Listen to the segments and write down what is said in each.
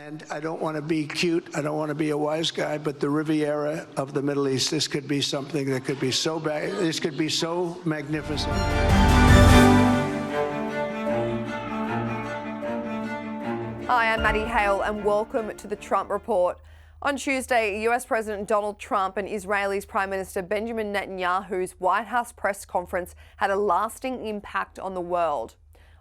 And I don't want to be cute. I don't want to be a wise guy, but the Riviera of the Middle East, this could be something that could be so bad. This could be so magnificent. Hi, I'm Maddie Hale and welcome to the Trump Report. On Tuesday, US President Donald Trump and Israel's Prime Minister Benjamin Netanyahu's White House press conference had a lasting impact on the world.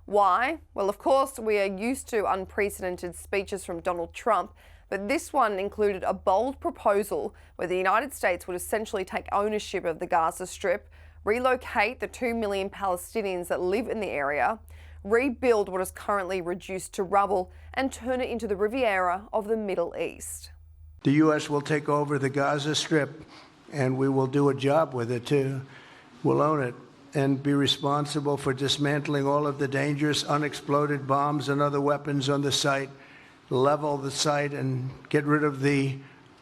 Why? Well, of course, we are used to unprecedented speeches from Donald Trump, but this one included a bold proposal where the United States would essentially take ownership of the Gaza Strip, relocate the 2 million Palestinians that live in the area, rebuild what is currently reduced to rubble, and turn it into the Riviera of the Middle East. The U.S. will take over the Gaza Strip, and we will do a job with it, too. We'll own it and be responsible for dismantling all of the dangerous unexploded bombs and other weapons on the site, level the site and get rid of the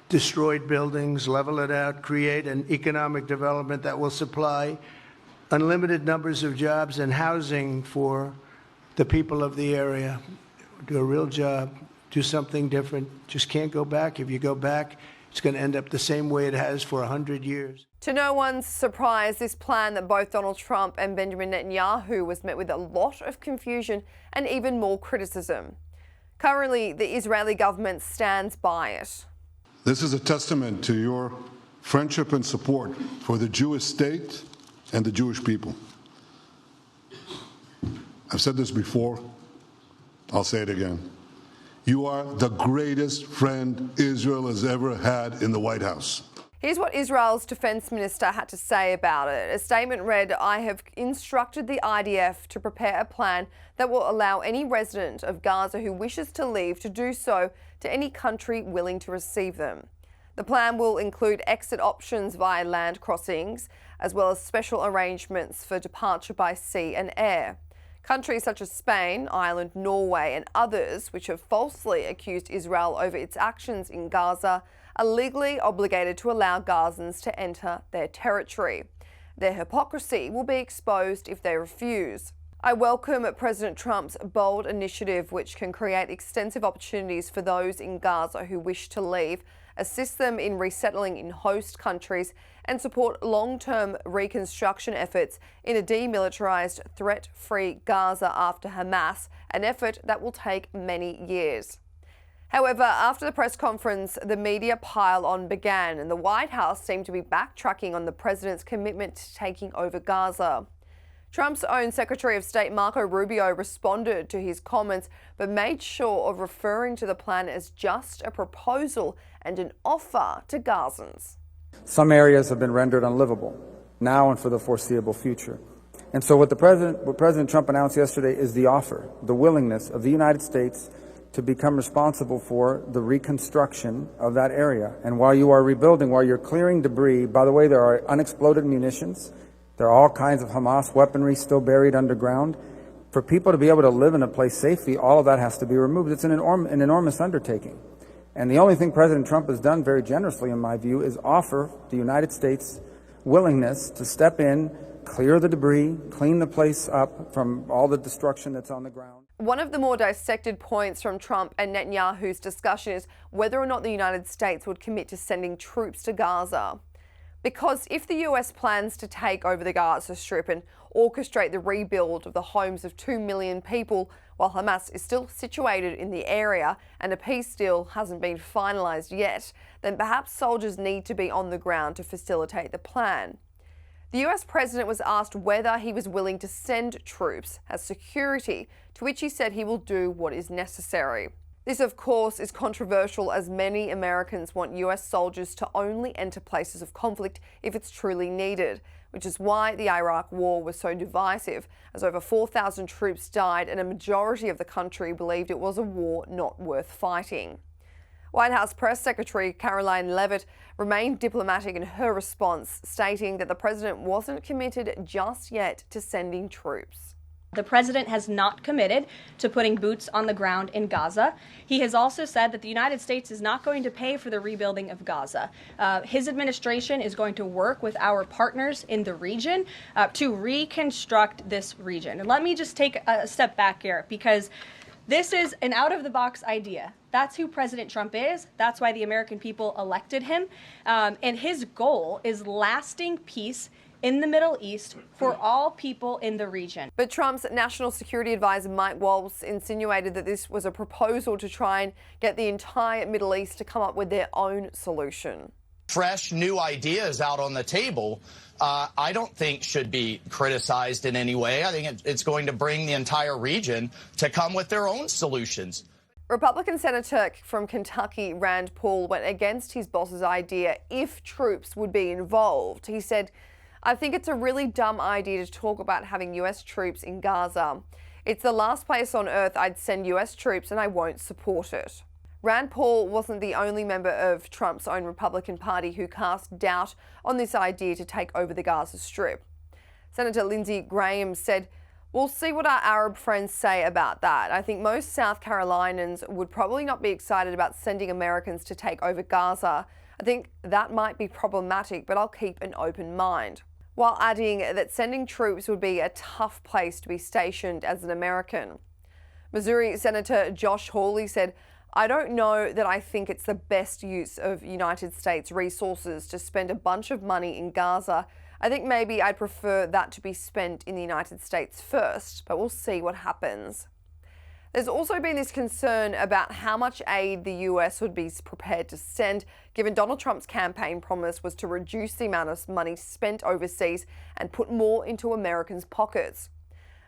destroyed buildings, level it out, create an economic development that will supply unlimited numbers of jobs and housing for the people of the area. Do a real job. Do something different. Just can't go back. If you go back, it's going to end up the same way it has for 100 years. To no one's surprise, this plan that both Donald Trump and Benjamin Netanyahu was met with a lot of confusion and even more criticism. Currently, the Israeli government stands by it. This is a testament to your friendship and support for the Jewish state and the Jewish people. I've said this before. I'll say it again. You are the greatest friend Israel has ever had in the White House. Here's what Israel's defense minister had to say about it. A statement read, "I have instructed the IDF to prepare a plan that will allow any resident of Gaza who wishes to leave to do so to any country willing to receive them. The plan will include exit options via land crossings, as well as special arrangements for departure by sea and air. Countries such as Spain, Ireland, Norway and others, which have falsely accused Israel over its actions in Gaza, are legally obligated to allow Gazans to enter their territory. Their hypocrisy will be exposed if they refuse. I welcome President Trump's bold initiative, which can create extensive opportunities for those in Gaza who wish to leave, assist them in resettling in host countries, and support long-term reconstruction efforts in a demilitarized, threat-free Gaza after Hamas, an effort that will take many years." However, after the press conference, the media pile-on began, and the White House seemed to be backtracking on the president's commitment to taking over Gaza. Trump's own Secretary of State Marco Rubio responded to his comments, but made sure of referring to the plan as just a proposal and an offer to Gazans. Some areas have been rendered unlivable, now and for the foreseeable future. And so what President Trump announced yesterday is the offer, the willingness of the United States to become responsible for the reconstruction of that area. And while you are rebuilding, while you're clearing debris, by the way, there are unexploded munitions, there are all kinds of Hamas weaponry still buried underground. For people to be able to live in a place safely, all of that has to be removed. It's an enormous undertaking. And the only thing President Trump has done very generously, in my view, is offer the United States willingness to step in, clear the debris, clean the place up from all the destruction that's on the ground. One of the more dissected points from Trump and Netanyahu's discussion is whether or not the United States would commit to sending troops to Gaza. Because if the US plans to take over the Gaza Strip and orchestrate the rebuild of the homes of 2 million people, while Hamas is still situated in the area and a peace deal hasn't been finalized yet, then perhaps soldiers need to be on the ground to facilitate the plan. The US president was asked whether he was willing to send troops as security, to which he said he will do what is necessary. This, of course, is controversial, as many Americans want US soldiers to only enter places of conflict if it's truly needed, which is why the Iraq War was so divisive, as over 4,000 troops died and a majority of the country believed it was a war not worth fighting. White House Press Secretary Karoline Leavitt remained diplomatic in her response, stating that the president wasn't committed just yet to sending troops. The president has not committed to putting boots on the ground in Gaza. He has also said that the United States is not going to pay for the rebuilding of Gaza. His administration is going to work with our partners in the region to reconstruct this region. And let me just take a step back here, because This is an out-of-the-box idea. That's who President Trump is. That's why the American people elected him. And his goal is lasting peace in the Middle East for all people in the region. But Trump's national security advisor, Mike Waltz, insinuated that this was a proposal to try and get the entire Middle East to come up with their own solution. Fresh, new ideas out on the table, I don't think should be criticized in any way. I think it's going to bring the entire region to come with their own solutions. Republican Senator from Kentucky, Rand Paul, went against his boss's idea if troops would be involved. He said, "I think it's a really dumb idea to talk about having US troops in Gaza. It's the last place on earth I'd send US troops and I won't support it." Rand Paul wasn't the only member of Trump's own Republican Party who cast doubt on this idea to take over the Gaza Strip. Senator Lindsey Graham said, "We'll see what our Arab friends say about that. I think most South Carolinians would probably not be excited about sending Americans to take over Gaza. I think that might be problematic, but I'll keep an open mind." While adding that sending troops would be a tough place to be stationed as an American. Missouri Senator Josh Hawley said, "I don't know that I think it's the best use of United States resources to spend a bunch of money in Gaza. I think maybe I'd prefer that to be spent in the United States first, but we'll see what happens." There's also been this concern about how much aid the US would be prepared to send, given Donald Trump's campaign promise was to reduce the amount of money spent overseas and put more into Americans' pockets.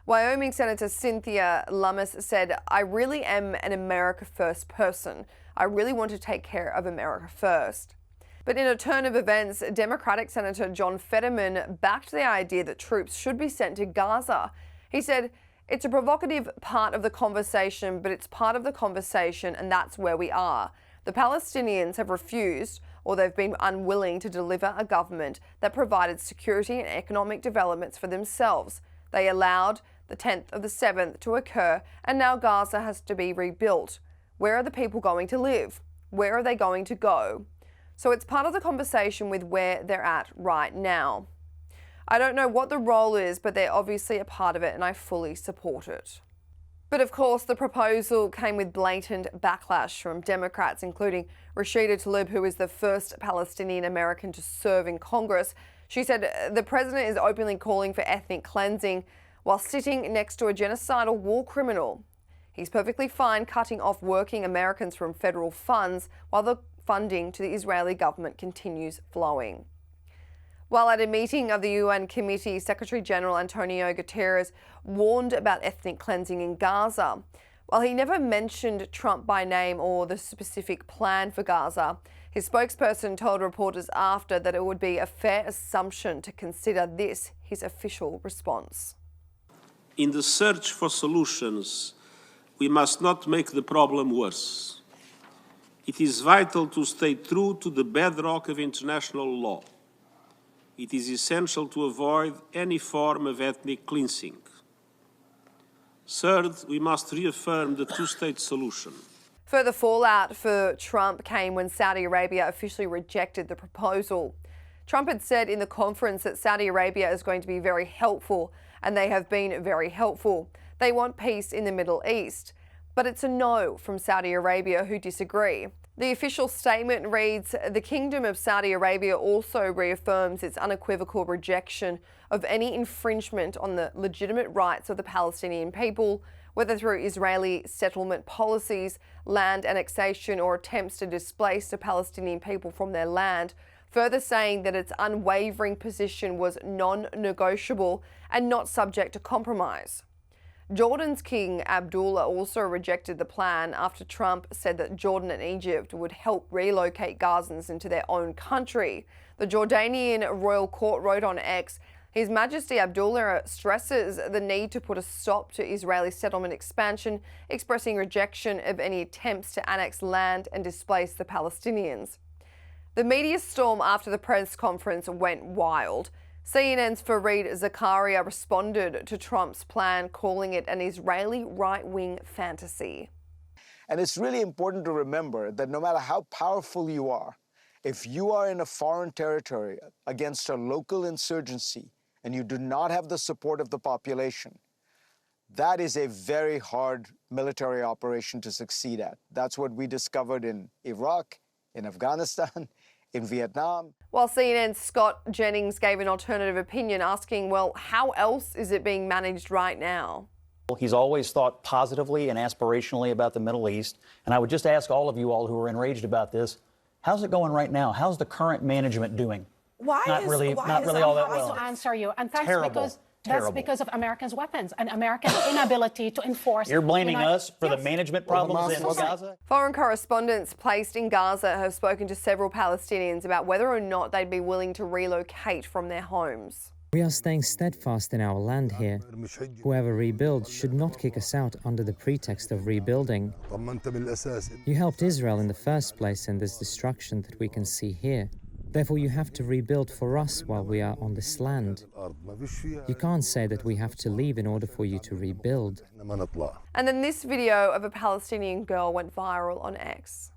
Wyoming Senator Cynthia Lummis said, "I really am an America First person. I really want to take care of America first." But in a turn of events, Democratic Senator John Fetterman backed the idea that troops should be sent to Gaza. He said, "It's a provocative part of the conversation, but it's part of the conversation, and that's where we are. The Palestinians have refused, or they've been unwilling to deliver a government that provided security and economic developments for themselves. They allowed the 10th of the 7th to occur, and now Gaza has to be rebuilt. Where are the people going to live? Where are they going to go?" So it's part of the conversation with where they're at right now. I don't know what the role is, but they're obviously a part of it, and I fully support it. But of course, the proposal came with blatant backlash from Democrats, including Rashida Tlaib, who is the first Palestinian American to serve in Congress. She said the president is openly calling for ethnic cleansing while sitting next to a genocidal war criminal. He's perfectly fine cutting off working Americans from federal funds while the funding to the Israeli government continues flowing. While at a meeting of the UN Committee, Secretary General Antonio Guterres warned about ethnic cleansing in Gaza. While he never mentioned Trump by name or the specific plan for Gaza, his spokesperson told reporters after that it would be a fair assumption to consider this his official response. In the search for solutions, we must not make the problem worse. It is vital to stay true to the bedrock of international law. It is essential to avoid any form of ethnic cleansing. Third, we must reaffirm the two-state solution. Further fallout for Trump came when Saudi Arabia officially rejected the proposal. Trump had said in the conference that Saudi Arabia is going to be very helpful, and they have been very helpful. They want peace in the Middle East. But it's a no from Saudi Arabia, who disagree. The official statement reads, "The Kingdom of Saudi Arabia also reaffirms its unequivocal rejection of any infringement on the legitimate rights of the Palestinian people, whether through Israeli settlement policies, land annexation, or attempts to displace the Palestinian people from their land," further saying that its unwavering position was non-negotiable and not subject to compromise. Jordan's King Abdullah also rejected the plan after Trump said that Jordan and Egypt would help relocate Gazans into their own country. The Jordanian royal court wrote on X, "His Majesty Abdullah stresses the need to put a stop to Israeli settlement expansion, expressing rejection of any attempts to annex land and displace the Palestinians." The media storm after the press conference went wild. CNN's Fareed Zakaria responded to Trump's plan, calling it an Israeli right-wing fantasy. And it's really important to remember that no matter how powerful you are, if you are in a foreign territory against a local insurgency and you do not have the support of the population, That is a very hard military operation to succeed at. That's what we discovered in Iraq, in Afghanistan, in Vietnam. While CNN's Scott Jennings gave an alternative opinion, asking, well, how else is it being managed right now? He's always thought positively and aspirationally about the Middle East. And I would just ask all of you all who are enraged about this, how's it going right now? How's the current management doing? Not really all that well. To answer you, and that's because of Americans' weapons and American inability to enforce. You're blaming us for the management problems in Gaza? Foreign correspondents placed in Gaza have spoken to several Palestinians about whether or not they'd be willing to relocate from their homes. We are staying steadfast in our land here. Whoever rebuilds should not kick us out under the pretext of rebuilding. You helped Israel in the first place in this destruction that we can see here. Therefore, you have to rebuild for us while we are on this land. You can't say that we have to leave in order for you to rebuild. And then this video of a Palestinian girl went viral on X.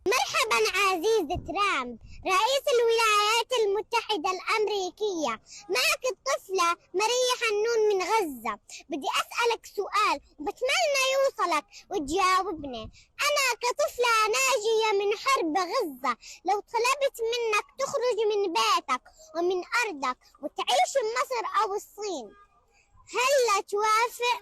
مرحبا عزيزة ترامب رئيس الولايات المتحدة الأمريكية معك الطفلة ماريا حنون من غزة بدي أسألك سؤال وبتمنى يوصلك وتجاوبني أنا كطفلة ناجية من حرب غزة لو طلبت منك تخرج من بيتك ومن أرضك وتعيش بمصر أو الصين هل توافق؟